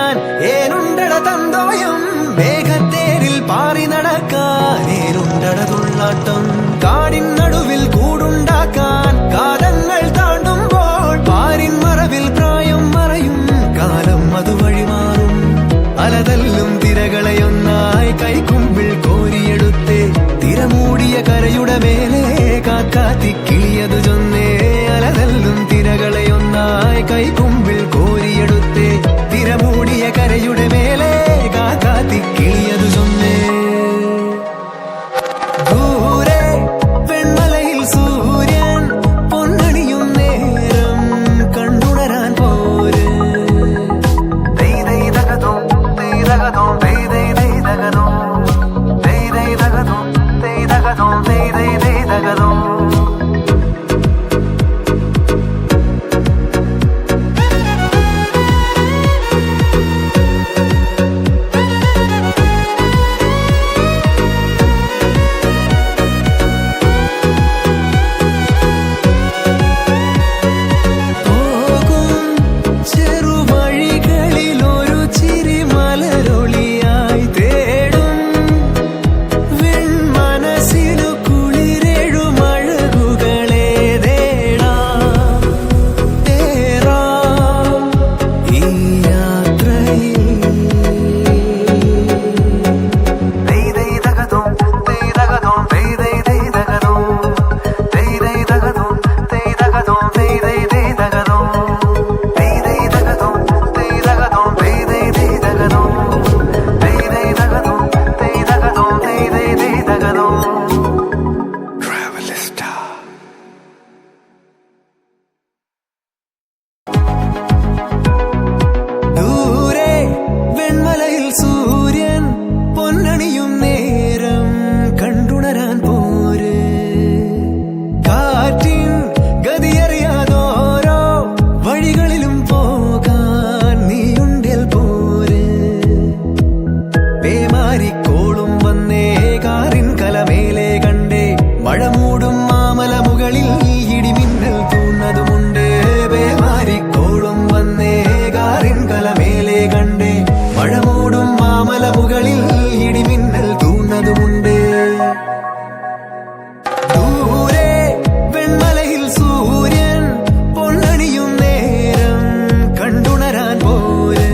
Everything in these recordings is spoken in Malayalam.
കണ്ടുരസിക്കാൻ ഏനുണ്ടട തന്തോയം മേഘത്തേരിൽ പാറി നടക്കാൻ ഏനുണ്ടട തുള്ളാട്ടം കാടിൻ നടുവിൽ കൂടുണ്ടാക്കാൻ കാലങ്ങൾ താണ്ടുമ്പോൾ പാരിൻ മറവിൽ പ്രായം മറയും കാലം അതുവഴി മാറും അലതല്ലും തിരകളെയൊന്നായി കൈക്കുമ്പിൾ കോരിയെടുത്തേ തിരമൂടിയ കരയുടെ മേലെ കാക്കാത്തി കിളിയതു ചൊന്നേ അലതല്ലും തിരകളെയൊന്നായി കൈക്കുമ്പിൾ കോരിയെടുത്തേ തിരമൂടിയ കരയുടെ മേലെ കാക്കാത്തി കിളിയതു ചൊന്നേ ദൂരെ വെൺമലയിൽ സൂര്യൻ പൊന്നണിയും നേരം കണ്ടുണരാൻ പോര് മലമുകളിൽ ഇടിമിന്നൽ തൂന്നതുമുണ്ട് ദൂരെ വെൺമലയിൽ സൂര്യൻ പൊന്നണിയും നേരം കണ്ടുണരാൻ പോര്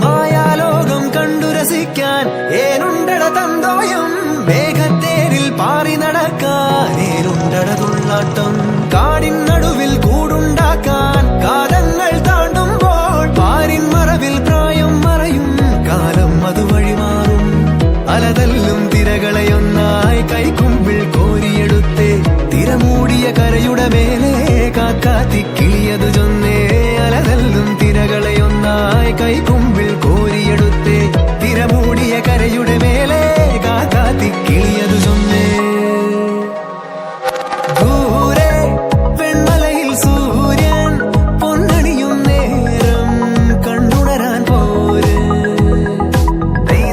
മായാലോകം കണ്ടുരസിക്കാൻ ഏനുണ്ടട തന്തോയം മേഘത്തേരിൽ പാറി നടക്കാൻ ഏനുണ്ടട തുള്ളാട്ടം കാടിൻ നടുവിൽ കൂടുണ്ടാക്കാൻ കാലങ്ങൾ താണ്ടുമ്പോൾ പാരിൻ മറവിൽ പ്രായം മറയും കാലം അതുവഴി മാറും അലതല്ലും തിരകളെയൊന്നായി കൈക്കുമ്പിൾ കോരിയെടുത്തേ തിരമൂടിയ കരയുടെ മേലെ കാക്കാത്തി കിളിയതു ചൊന്നേ അലതല്ലും തിരകളെയൊന്നായി കൈക്കുമ്പിൾ കോരിയെടുത്തേ തിരമൂടിയ കരയുടെ മേലെ കാക്കാത്തി കിളിയതു ചൊന്നേ ദൂരെ വെൺമലയിൽ സൂര്യൻ പൊന്നണിയും നേരം കണ്ടുണരാൻ പോര് Hey,